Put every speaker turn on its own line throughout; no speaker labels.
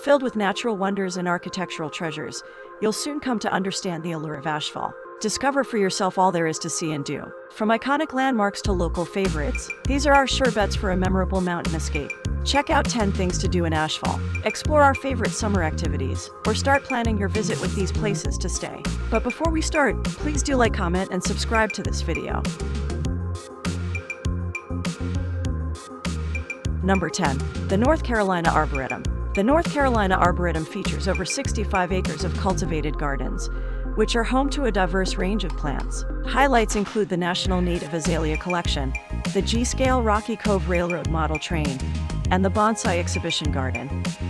Filled with natural wonders and architectural treasures, you'll soon come to understand the allure of Asheville. Discover for yourself all there is to see and do. From iconic landmarks to local favorites, these are our sure bets for a memorable mountain escape. Check out 10 things to do in Asheville. Explore our favorite summer activities, or start planning your visit with these places to stay. But before we start, please do like, comment, and subscribe to this video. Number 10. The North Carolina Arboretum. The North Carolina Arboretum features over 65 acres of cultivated gardens, which are home to a diverse range of plants. Highlights include the National Native Azalea Collection, the G-Scale Rocky Cove Railroad Model Train, and the Bonsai Exhibition Garden,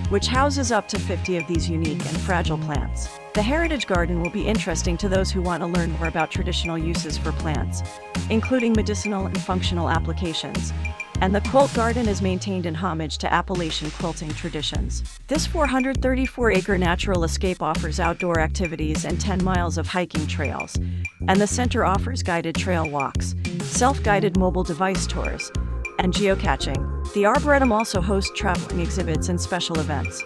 which houses up to 50 of these unique and fragile plants. The Heritage Garden will be interesting to those who want to learn more about traditional uses for plants, including medicinal and functional applications. And the Quilt Garden is maintained in homage to Appalachian quilting traditions. This 434-acre natural escape offers outdoor activities and 10 miles of hiking trails, and the center offers guided trail walks, self-guided mobile device tours, and geocaching. The Arboretum also hosts traveling exhibits and special events.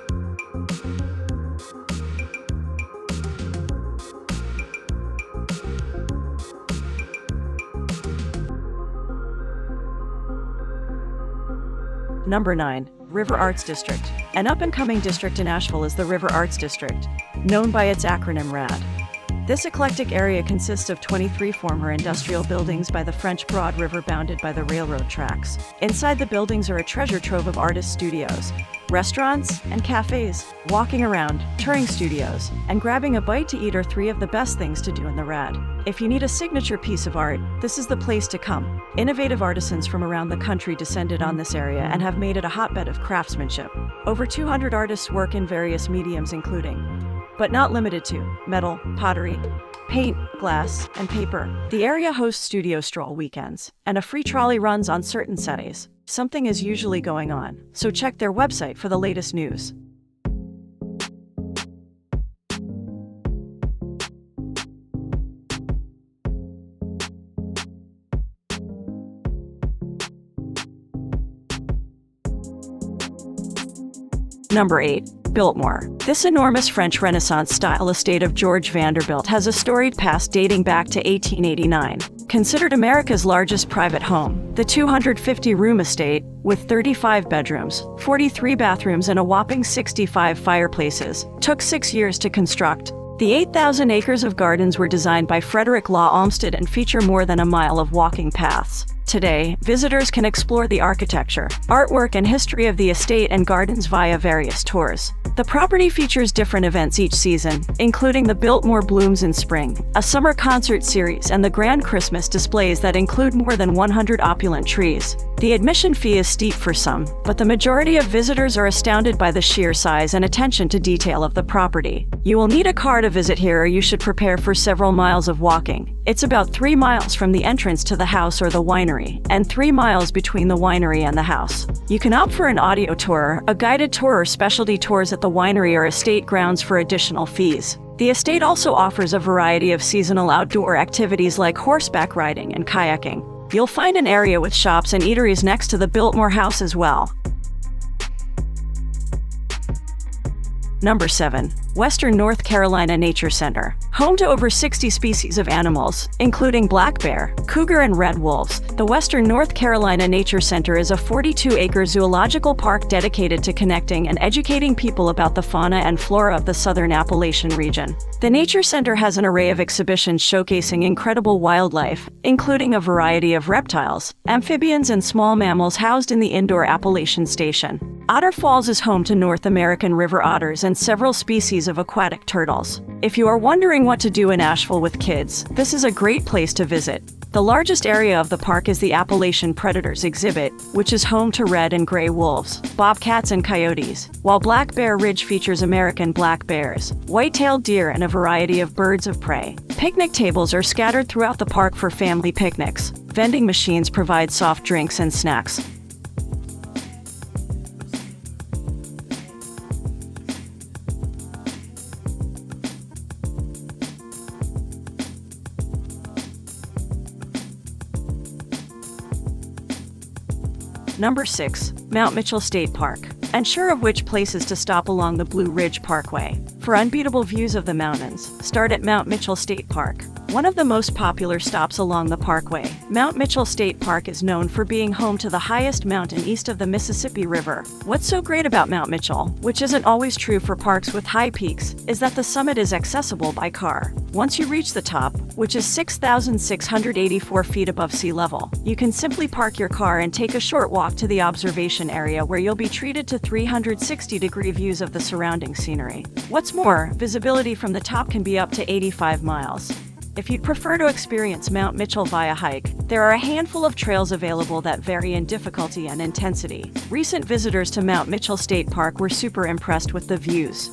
Number 9. River Arts District. An up-and-coming district in Asheville is the River Arts District, known by its acronym RAD. This eclectic area consists of 23 former industrial buildings by the French Broad River bounded by the railroad tracks. Inside the buildings are a treasure trove of artist studios, restaurants, and cafes. Walking around, touring studios, and grabbing a bite to eat are three of the best things to do in the RAD. If you need a signature piece of art, this is the place to come. Innovative artisans from around the country descended on this area and have made it a hotbed of craftsmanship. Over 200 artists work in various mediums including, but not limited to, metal, pottery, paint, glass, and paper. The area hosts studio stroll weekends, and a free trolley runs on certain Saturdays. Something is usually going on, so check their website for the latest news. Number 8. Biltmore. This enormous French Renaissance-style estate of George Vanderbilt has a storied past dating back to 1889. Considered America's largest private home, the 250-room estate, with 35 bedrooms, 43 bathrooms, and a whopping 65 fireplaces, took 6 years to construct. The 8,000 acres of gardens were designed by Frederick Law Olmsted and feature more than a mile of walking paths. Today, visitors can explore the architecture, artwork, and history of the estate and gardens via various tours. The property features different events each season, including the Biltmore Blooms in Spring, a summer concert series, and the Grand Christmas displays that include more than 100 opulent trees. The admission fee is steep for some, but the majority of visitors are astounded by the sheer size and attention to detail of the property. You will need a car to visit here, or you should prepare for several miles of walking. It's about 3 miles from the entrance to the house or the winery, and 3 miles between the winery and the house. You can opt for an audio tour, a guided tour, or specialty tours at the winery or estate grounds for additional fees. The estate also offers a variety of seasonal outdoor activities like horseback riding and kayaking. You'll find an area with shops and eateries next to the Biltmore house as well. Number 7. Western North Carolina Nature Center. Home to over 60 species of animals, including black bear, cougar, and red wolves, the Western North Carolina Nature Center is a 42-acre zoological park dedicated to connecting and educating people about the fauna and flora of the southern Appalachian region. The Nature Center has an array of exhibitions showcasing incredible wildlife, including a variety of reptiles, amphibians, and small mammals housed in the indoor Appalachian Station. Otter Falls is home to North American river otters and several species of aquatic turtles. If you are wondering what to do in Asheville with kids, this is a great place to visit. The largest area of the park is the Appalachian Predators exhibit, which is home to red and gray wolves, bobcats, and coyotes, while Black Bear Ridge features American black bears, white-tailed deer, and a variety of birds of prey. Picnic tables are scattered throughout the park for family picnics. Vending machines provide soft drinks and snacks. Number 6. Mount Mitchell State Park. and sure of which places to stop along the Blue Ridge Parkway. For unbeatable views of the mountains, start at Mount Mitchell State Park. One of the most popular stops along the parkway, Mount Mitchell State Park is known for being home to the highest mountain east of the Mississippi River. What's so great about Mount Mitchell, which isn't always true for parks with high peaks, is that the summit is accessible by car. Once you reach the top, which is 6,684 feet above sea level, you can simply park your car and take a short walk to the observation area where you'll be treated to 360-degree views of the surrounding scenery. What's more, visibility from the top can be up to 85 miles. If you'd prefer to experience Mount Mitchell via hike, there are a handful of trails available that vary in difficulty and intensity. Recent visitors to Mount Mitchell State Park were super impressed with the views.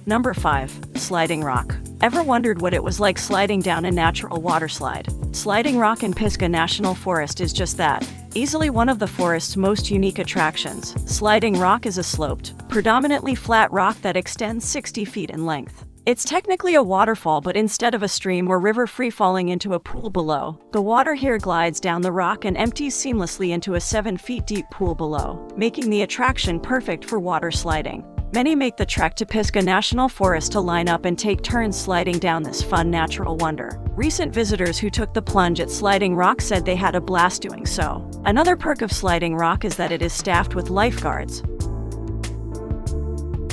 Number 5. Sliding Rock. Ever wondered what it was like sliding down a natural water slide? Sliding Rock in Pisgah National Forest is just that. Easily one of the forest's most unique attractions, Sliding Rock is a sloped, predominantly flat rock that extends 60 feet in length. It's technically a waterfall, but instead of a stream or river free-falling into a pool below, the water here glides down the rock and empties seamlessly into a 7-feet-deep pool below, making the attraction perfect for water sliding. Many make the trek to Pisgah National Forest to line up and take turns sliding down this fun natural wonder. Recent visitors who took the plunge at Sliding Rock said they had a blast doing so. Another perk of Sliding Rock is that it is staffed with lifeguards.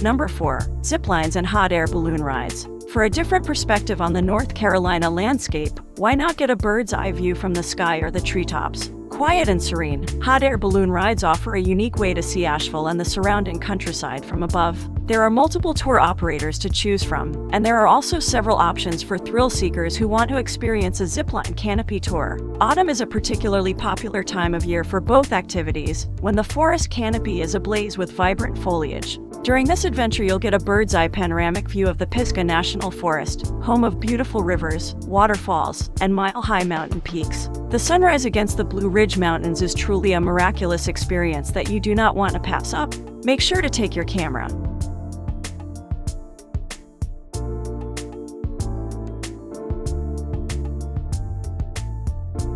Number 4. Ziplines and hot air balloon rides. For a different perspective on the North Carolina landscape, why not get a bird's eye view from the sky or the treetops? Quiet and serene, hot air balloon rides offer a unique way to see Asheville and the surrounding countryside from above. There are multiple tour operators to choose from, and there are also several options for thrill seekers who want to experience a zipline canopy tour. Autumn is a particularly popular time of year for both activities, when the forest canopy is ablaze with vibrant foliage. During this adventure, you'll get a bird's-eye panoramic view of the Pisgah National Forest, home of beautiful rivers, waterfalls, and mile-high mountain peaks. The sunrise against the Blue Ridge Mountains is truly a miraculous experience that you do not want to pass up. Make sure to take your camera.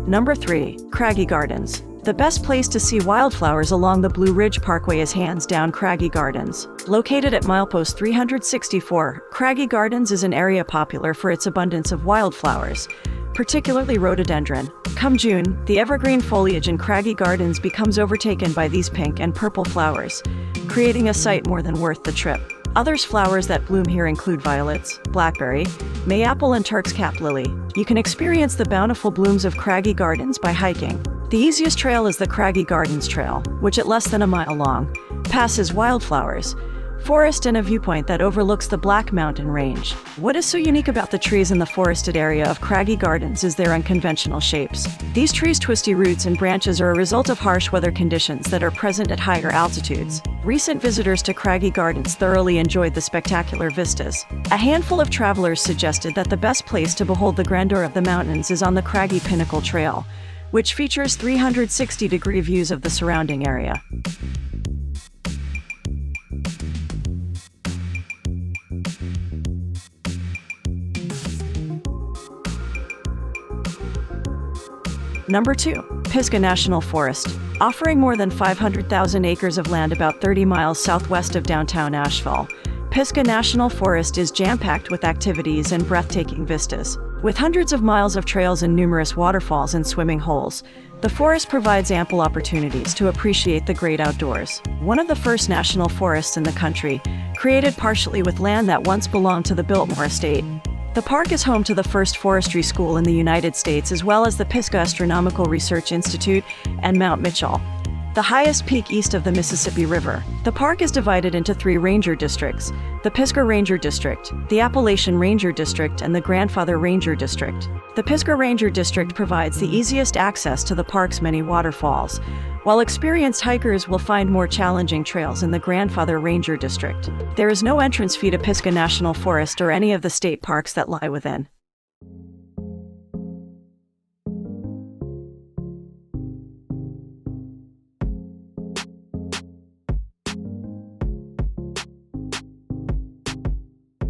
Number 3. Craggy Gardens. The best place to see wildflowers along the Blue Ridge Parkway is hands down Craggy Gardens. Located at milepost 364, Craggy Gardens is an area popular for its abundance of wildflowers, particularly rhododendron. Come June, the evergreen foliage in Craggy Gardens becomes overtaken by these pink and purple flowers, creating a sight more than worth the trip. Other flowers that bloom here include violets, blackberry, mayapple, and Turk's cap lily. You can experience the bountiful blooms of Craggy Gardens by hiking. The easiest trail is the Craggy Gardens Trail, which at less than a mile long, passes wildflowers, forest, and a viewpoint that overlooks the Black Mountain Range. What is so unique about the trees in the forested area of Craggy Gardens is their unconventional shapes. These trees' twisty roots and branches are a result of harsh weather conditions that are present at higher altitudes. Recent visitors to Craggy Gardens thoroughly enjoyed the spectacular vistas. A handful of travelers suggested that the best place to behold the grandeur of the mountains is on the Craggy Pinnacle Trail, which features 360-degree views of the surrounding area. Number 2. Pisgah National Forest. Offering more than 500,000 acres of land about 30 miles southwest of downtown Asheville, Pisgah National Forest is jam-packed with activities and breathtaking vistas. With hundreds of miles of trails and numerous waterfalls and swimming holes, the forest provides ample opportunities to appreciate the great outdoors. One of the first national forests in the country, created partially with land that once belonged to the Biltmore estate. The park is home to the first forestry school in the United States, as well as the Pisgah Astronomical Research Institute and Mount Mitchell, the highest peak east of the Mississippi River. The park is divided into 3 ranger districts: the Pisgah Ranger District, the Appalachian Ranger District, and the Grandfather Ranger District. The Pisgah Ranger District provides the easiest access to the park's many waterfalls, while experienced hikers will find more challenging trails in the Grandfather Ranger District. There is no entrance fee to Pisgah National Forest or any of the state parks that lie within.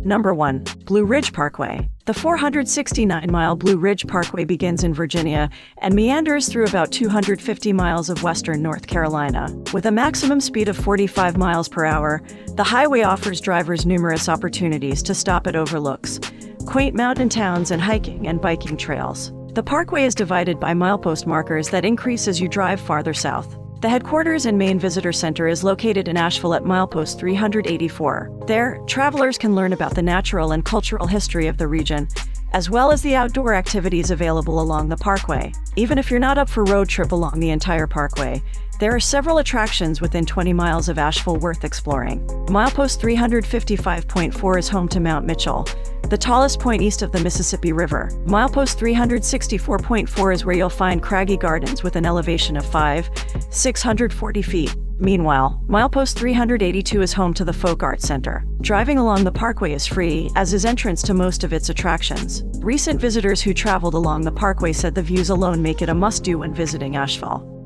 Number 1. Blue Ridge Parkway. The 469-mile Blue Ridge Parkway begins in Virginia and meanders through about 250 miles of western North Carolina. With a maximum speed of 45 miles per hour, the highway offers drivers numerous opportunities to stop at overlooks, quaint mountain towns, and hiking and biking trails. The parkway is divided by milepost markers that increase as you drive farther south. The headquarters and main visitor center is located in Asheville at milepost 384. There, travelers can learn about the natural and cultural history of the region, as well as the outdoor activities available along the parkway. Even if you're not up for a road trip along the entire parkway, there are several attractions within 20 miles of Asheville worth exploring. Milepost 355.4 is home to Mount Mitchell, the tallest point east of the Mississippi River. Milepost 364.4 is where you'll find Craggy Gardens with an elevation of 640 feet. Meanwhile, milepost 382 is home to the Folk Art Center. Driving along the parkway is free, as is entrance to most of its attractions. Recent visitors who traveled along the parkway said the views alone make it a must-do when visiting Asheville.